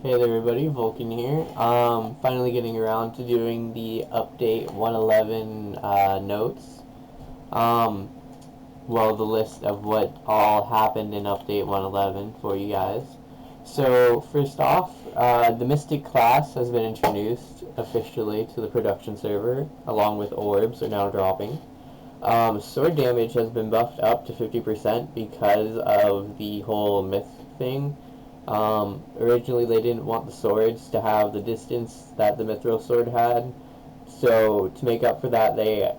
Hey there everybody, Vulcan here. Finally getting around to doing the update 111 notes. Um, the list of what all happened in update 111 for you guys. So first off, the Mystic class has been introduced officially to the production server, along with orbs are now dropping. Sword damage has been buffed up to 50% because of the whole myth thing. Originally they didn't want the swords to have the distance that the mithril sword had, so to make up for that they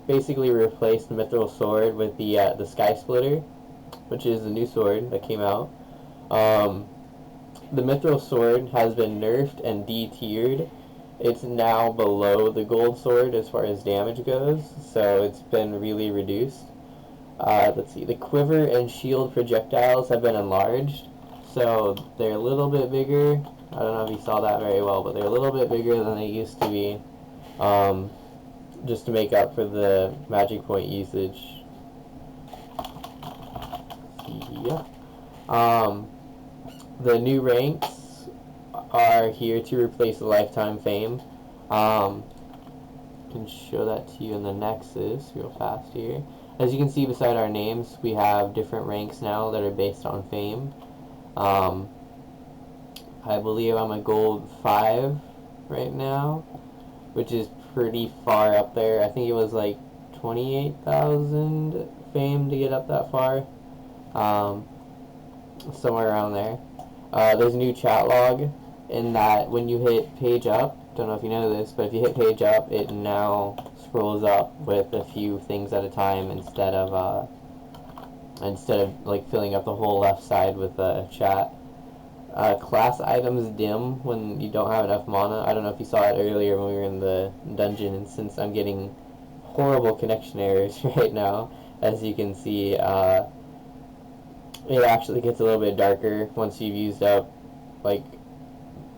basically replaced the mithril sword with the sky splitter, which is the new sword that came out. The mithril sword has been nerfed and D-tiered. It's now below the gold sword as far as damage goes, so it's been really reduced. Let's see, the quiver and shield projectiles have been enlarged, so they're a little bit bigger. I don't know if you saw that very well, but they're a little bit bigger than they used to be, just to make up for the magic point usage. Yeah. The new ranks are here to replace the lifetime fame. I can show that to you in the Nexus real fast here. As you can see beside our names, we have different ranks now that are based on fame. I believe I'm a gold 5 right now, which is pretty far up there. I think it was like 28,000 fame to get up that far. Somewhere around there. There's a new chat log in that when you hit page up, don't know if you know this, but if you hit page up, it now scrolls up with a few things at a time instead of like filling up the whole left side with chat. Class items dim when you don't have enough mana. I don't know if you saw it earlier when we were in the dungeon, and since I'm getting horrible connection errors right now, as you can see, it actually gets a little bit darker once you've used up like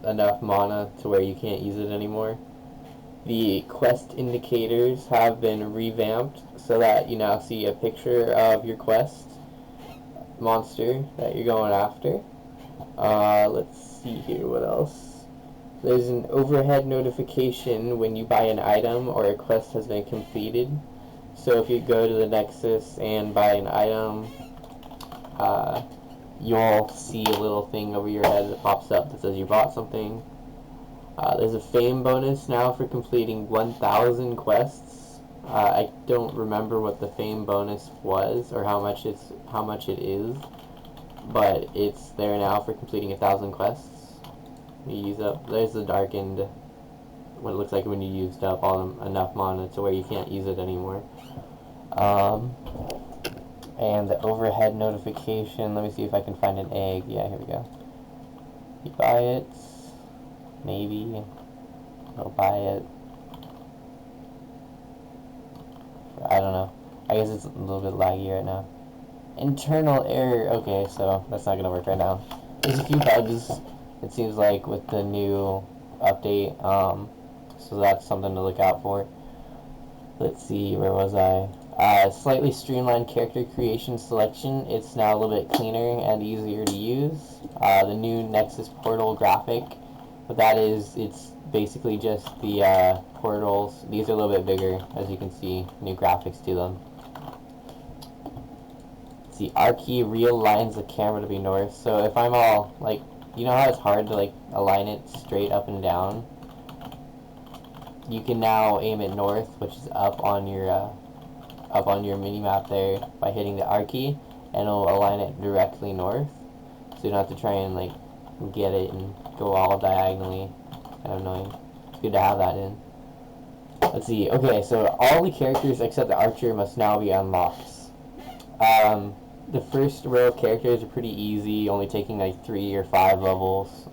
enough mana to where you can't use it anymore. The quest indicators have been revamped so that you now see a picture of your quest monster that you're going after. Let's see here, what else? There's an overhead notification when you buy an item or a quest has been completed. So if you go to the Nexus and buy an item, you'll see a little thing over your head that pops up that says you bought something. There's a fame bonus now for completing 1,000 quests. I don't remember what the fame bonus was or how much it is, but it's there now for completing 1,000 quests. You use up. There's the darkened, what it looks like when you used up enough mana to where you can't use it anymore. And the overhead notification, let me see if I can find an egg. Yeah, here we go. You buy it, maybe, I'll buy it. I don't know. I guess it's a little bit laggy right now. Internal error, okay, so that's not gonna work right now. There's a few bugs, it seems like, with the new update, so that's something to look out for. Let's see, where was I? Slightly streamlined character creation selection. It's now a little bit cleaner and easier to use. The new Nexus portal graphic. What that is, it's basically just the portals. These are a little bit bigger, as you can see. New graphics to them. Let's see, R key realigns the camera to be north. So if I'm all, like, you know how it's hard to, like, align it straight up and down? You can now aim it north, which is up on your mini-map there by hitting the R key, and it'll align it directly north, so you don't have to try and like get it and go all diagonally. Kind of annoying. It's good to have that in. Let's see. Okay, so all the characters except the archer must now be unlocked. The first row of characters are pretty easy, only taking like 3 or 5 levels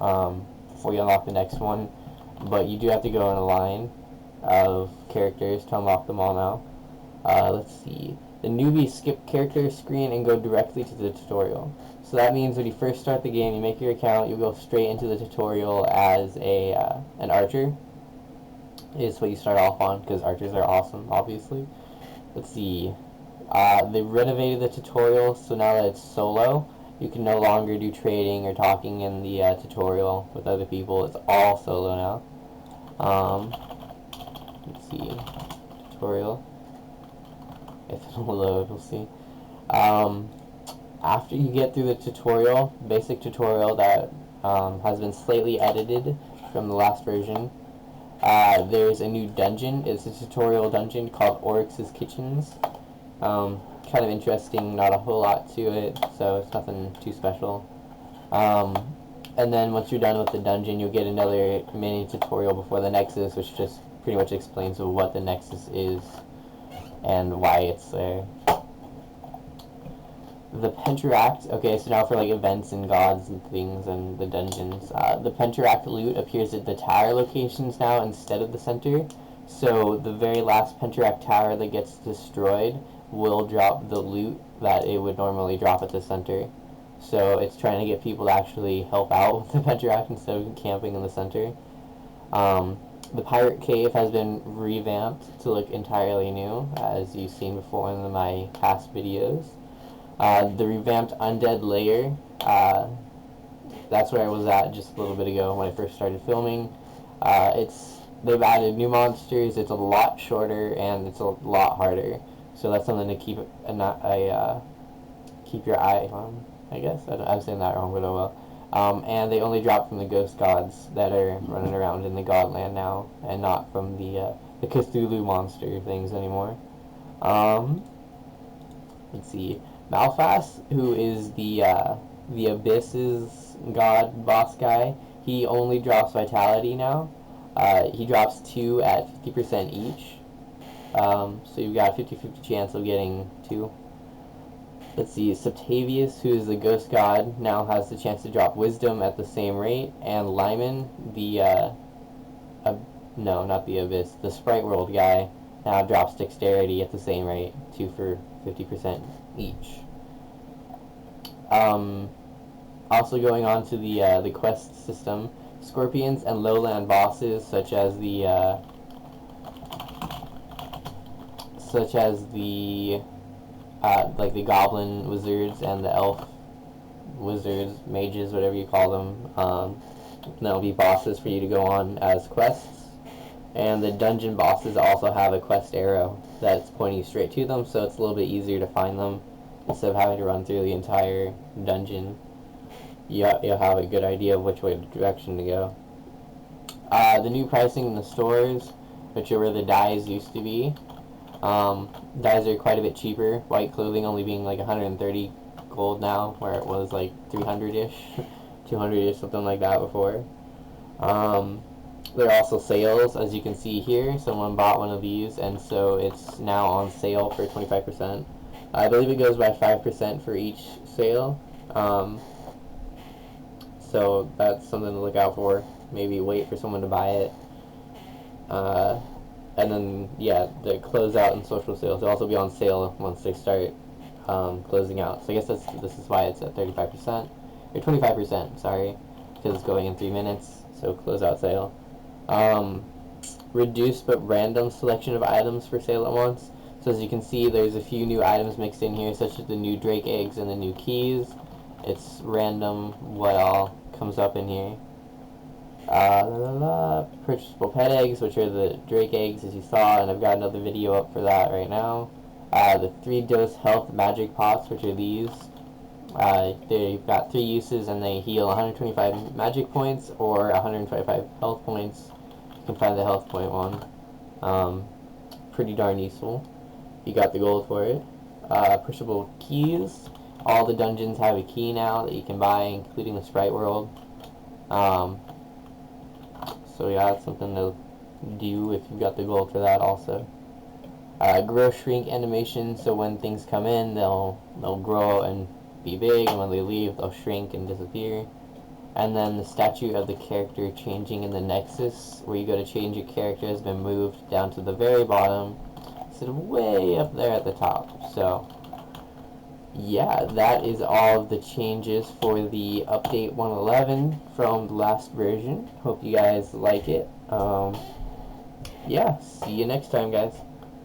before you unlock the next one, but you do have to go in a line of characters to unlock them all now. Let's see. The newbie skip character screen and go directly to the tutorial. So that means when you first start the game, you make your account, you go straight into the tutorial as an archer. Is what you start off on, because archers are awesome, obviously. Let's see. They renovated the tutorial, so now that it's solo, You can no longer do trading or talking in the tutorial with other people. It's all solo now. Let's see, tutorial. If it'll load, we'll see. After you get through the tutorial, basic tutorial that has been slightly edited from the last version, there's a new dungeon. It's a tutorial dungeon called Oryx's Kitchens. Kind of interesting, not a whole lot to it, so it's nothing too special. And then once you're done with the dungeon, you'll get another mini tutorial before the Nexus, which just pretty much explains what the Nexus is and why it's there. The Penteract, okay, so now for like events and gods and things and the dungeons. The Penteract loot appears at the tower locations now instead of the center. So the very last Penteract tower that gets destroyed will drop the loot that it would normally drop at the center. So it's trying to get people to actually help out with the Penteract instead of camping in the center. The Pirate Cave has been revamped to look entirely new, as you've seen before in my past videos. The revamped Undead Lair, that's where I was at just a little bit ago when I first started filming. They've added new monsters, it's a lot shorter, and it's a lot harder. So that's something to keep keep your eye on, I guess. I'm saying that wrong, but oh well. And they only drop from the ghost gods that are running around in the godland now, and not from the Cthulhu monster things anymore. Let's see. Malphas, who is the Abyss's god boss guy, he only drops vitality now. He drops 2 at 50% each. So you've got a 50-50 chance of getting 2. Let's see, Septavius, who is the ghost god, now has the chance to drop wisdom at the same rate, and Lyman, no, not the Abyss, the Sprite World guy, now drops dexterity at the same rate, 2 for 50% each. Also going on to the quest system, scorpions and lowland bosses such as the like the goblin wizards and the elf wizards, mages, whatever you call them, that'll be bosses for you to go on as quests. And the dungeon bosses also have a quest arrow that's pointing straight to them, so it's a little bit easier to find them instead of having to run through the entire dungeon. You'll have a good idea of which direction to go. The new pricing in the stores, which are where the dyes used to be, dyes are quite a bit cheaper. White clothing only being like 130 gold now, where it was like 300-ish, 200-ish, something like that before. There are also sales, as you can see here. Someone bought one of these, and so it's now on sale for 25%. I believe it goes by 5% for each sale. So that's something to look out for. Maybe wait for someone to buy it. And then, yeah, the closeout and social sales will also be on sale once they start closing out. So I guess this is why it's at 35%, or 25%, sorry, because it's going in 3 minutes, so closeout sale. Reduced but random selection of items for sale at once. So as you can see, there's a few new items mixed in here, such as the new drake eggs and the new keys. It's random what all comes up in here. Purchasable pet eggs, which are the drake eggs, as you saw, and I've got another video up for that right now. The 3-dose health magic pots, which are these. They've got 3 uses, and they heal 125 magic points or 125 health points. You can find the health point one. Pretty darn useful. You got the gold for it. Pushable keys. All the dungeons have a key now that you can buy, including the Sprite World. So yeah, that's something to do if you've got the gold for that also. Grow shrink animation, so when things come in, they'll grow and be big, and when they leave, they'll shrink and disappear. And then the statue of the character changing in the Nexus, where you go to change your character, has been moved down to the very bottom instead of way up there at the top. So yeah, that is all of the changes for the update 111 from the last version. Hope you guys like it. Yeah, see you next time, guys.